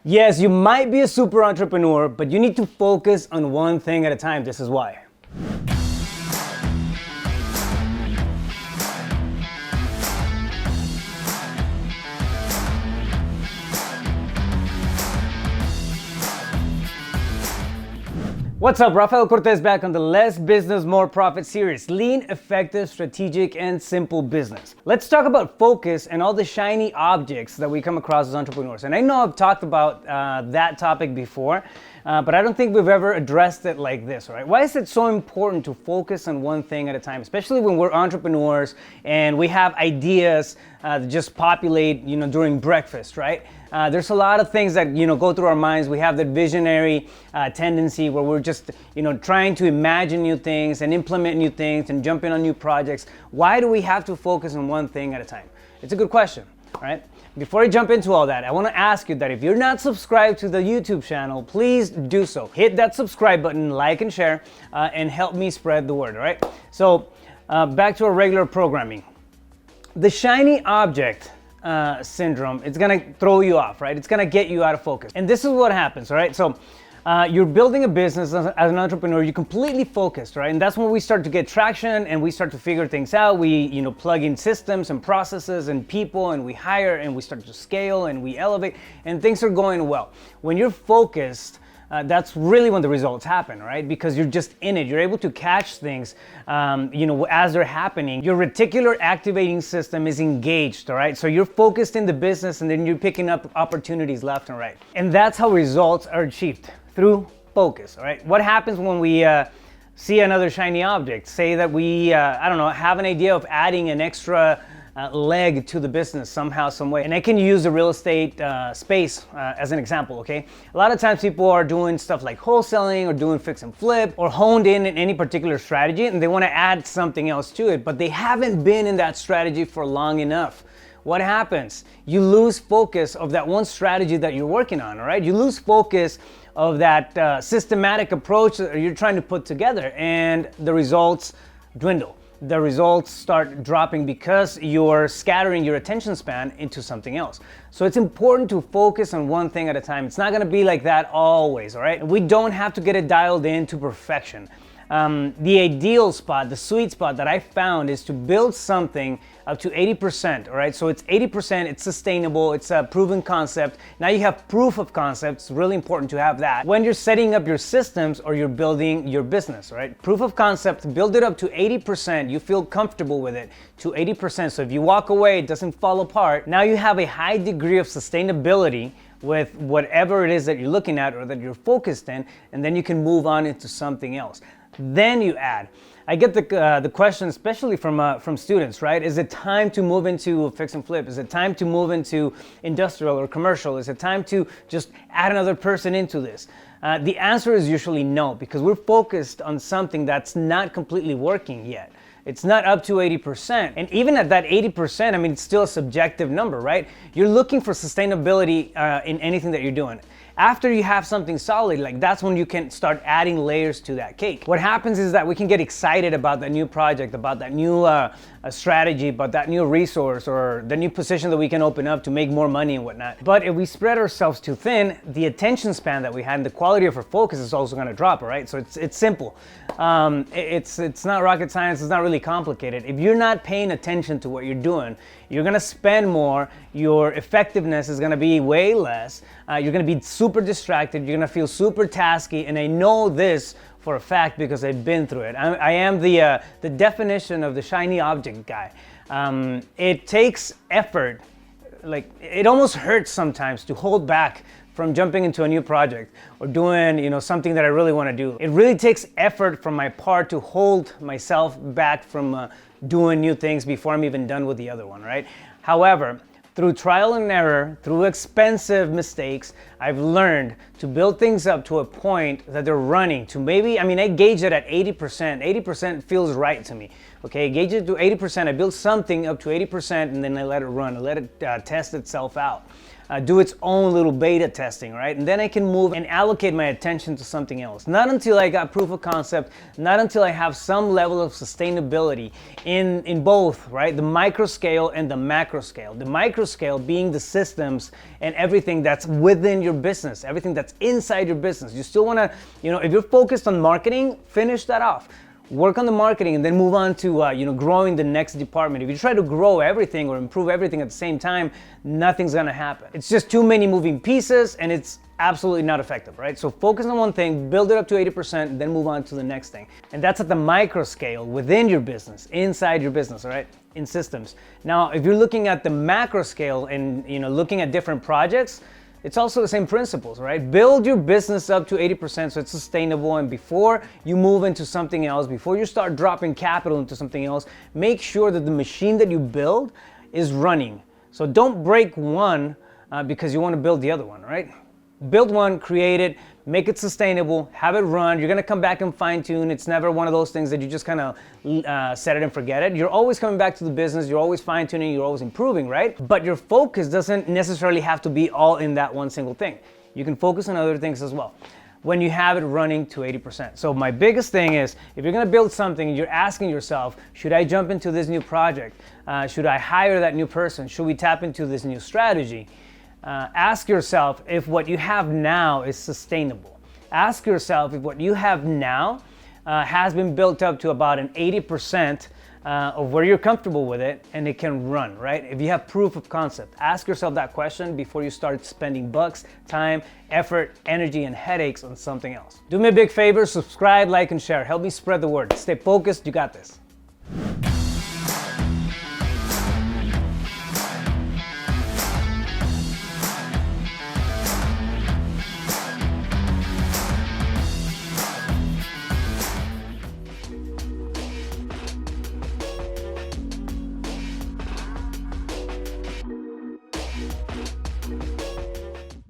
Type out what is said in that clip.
Yes, you might be a super entrepreneur, but you need to focus on one thing at a time. This is why. What's up? Rafael Cortez back on the Less Business, More Profit series. Lean, effective, strategic, and simple business. Let's talk about focus and all the shiny objects that we come across as entrepreneurs. And I know I've talked about that topic before, but I don't think we've ever addressed it like this, right? Why is it so important to focus on one thing at a time, especially when we're entrepreneurs and we have ideas that just populate, during breakfast, right? There's a lot of things that, go through our minds. We have that visionary tendency where we're just, trying to imagine new things and implement new things and jump in on new projects. Why do we have to focus on one thing at a time? It's a good question, right? Before I jump into all that, I want to ask you that if you're not subscribed to the YouTube channel, please do so. Hit that subscribe button, like and share, and help me spread the word, all right? So back to our regular programming. The shiny object syndrome, it's gonna throw you off, right? It's gonna get you out of focus. And this is what happens, all right? So you're building a business as an entrepreneur, you're completely focused, right? And that's when we start to get traction and we start to figure things out. We, plug in systems and processes and people, and we hire and we start to scale and we elevate and things are going well. When you're focused, that's really when the results happen, right? Because you're just in it. You're able to catch things, as they're happening. Your reticular activating system is engaged, all right? So you're focused in the business and then you're picking up opportunities left and right. And that's how results are achieved, through focus, all right? What happens when we see another shiny object? Say that we, have an idea of adding an extra leg to the business somehow, some way. And I can use the real estate space as an example, okay? A lot of times people are doing stuff like wholesaling or doing fix and flip or honed in any particular strategy and they want to add something else to it, but they haven't been in that strategy for long enough. What happens? You lose focus of that one strategy that you're working on, all right? You lose focus of that systematic approach that you're trying to put together and the results dwindle. The results start dropping because you're scattering your attention span into something else. So it's important to focus on one thing at a time. It's not gonna be like that always, all right? We don't have to get it dialed in to perfection. The ideal spot, the sweet spot that I found is to build something up to 80%, all right? So it's 80%, it's sustainable, it's a proven concept. Now you have proof of concept. It's really important to have that when you're setting up your systems or you're building your business, all right? Proof of concept, build it up to 80%. You feel comfortable with it to 80%. So if you walk away, it doesn't fall apart. Now you have a high degree of sustainability with whatever it is that you're looking at or that you're focused in, and then you can move on into something else. Then you add. I get the question, especially from students, right? Is it time to move into fix and flip? Is it time to move into industrial or commercial? Is it time to just add another person into this? The answer is usually no, because we're focused on something that's not completely working yet. It's not up to 80%. And even at that 80%, it's still a subjective number, right? You're looking for sustainability in anything that you're doing. After you have something solid, that's when you can start adding layers to that cake. What happens is that we can get excited about that new project, about that new strategy, about that new resource or the new position that we can open up to make more money and whatnot. But if we spread ourselves too thin, the attention span that we had and the quality of our focus is also gonna drop, all right? So it's simple. It's not rocket science, it's not really complicated. If you're not paying attention to what you're doing, you're gonna spend more, your effectiveness is gonna be way less, you're gonna be super distracted, you're gonna feel super tasky, and I know this for a fact because I've been through it. I am the definition of the shiny object guy. It takes effort, it almost hurts sometimes to hold back from jumping into a new project or doing something that I really want to do. It really takes effort from my part to hold myself back from doing new things before I'm even done with the other one, right? However, through trial and error, through expensive mistakes, I've learned to build things up to a point that they're running to maybe, I gauge it at 80%. 80% feels right to me. Okay, I gauge it to 80%. I build something up to 80% and then I let it run. I let it test itself out. do its own little beta testing, right? And then I can move and allocate my attention to something else. Not until I got proof of concept, not until I have some level of sustainability in both, right? The micro scale and the macro scale. The micro scale being the systems and everything that's within your business, everything that's inside your business. You still wanna, if you're focused on marketing, finish that off. Work on the marketing and then move on to growing the next department. If you try to grow everything or improve everything at the same time, nothing's gonna happen. It's just too many moving pieces and it's absolutely not effective, right? So focus on one thing, build it up to 80%, then move on to the next thing. And that's at the micro scale within your business, inside your business, all right? In systems. Now, if you're looking at the macro scale and looking at different projects, it's also the same principles, right? Build your business up to 80% so it's sustainable, and before you move into something else, before you start dropping capital into something else, make sure that the machine that you build is running. So don't break one because you want to build the other one, right? Build one, create it, make it sustainable, have it run. You're gonna come back and fine tune. It's never one of those things that you just kind of set it and forget it. You're always coming back to the business, you're always fine tuning, you're always improving, right? But your focus doesn't necessarily have to be all in that one single thing. You can focus on other things as well when you have it running to 80%. So my biggest thing is, if you're gonna build something, you're asking yourself, should I jump into this new project? Should I hire that new person? Should we tap into this new strategy? Ask yourself if what you have now is sustainable. Ask yourself if what you have now has been built up to about an 80% of where you're comfortable with it and it can run, right? If you have proof of concept, ask yourself that question before you start spending bucks, time, effort, energy, and headaches on something else. Do me a big favor, subscribe, like, and share. Help me spread the word. Stay focused, you got this.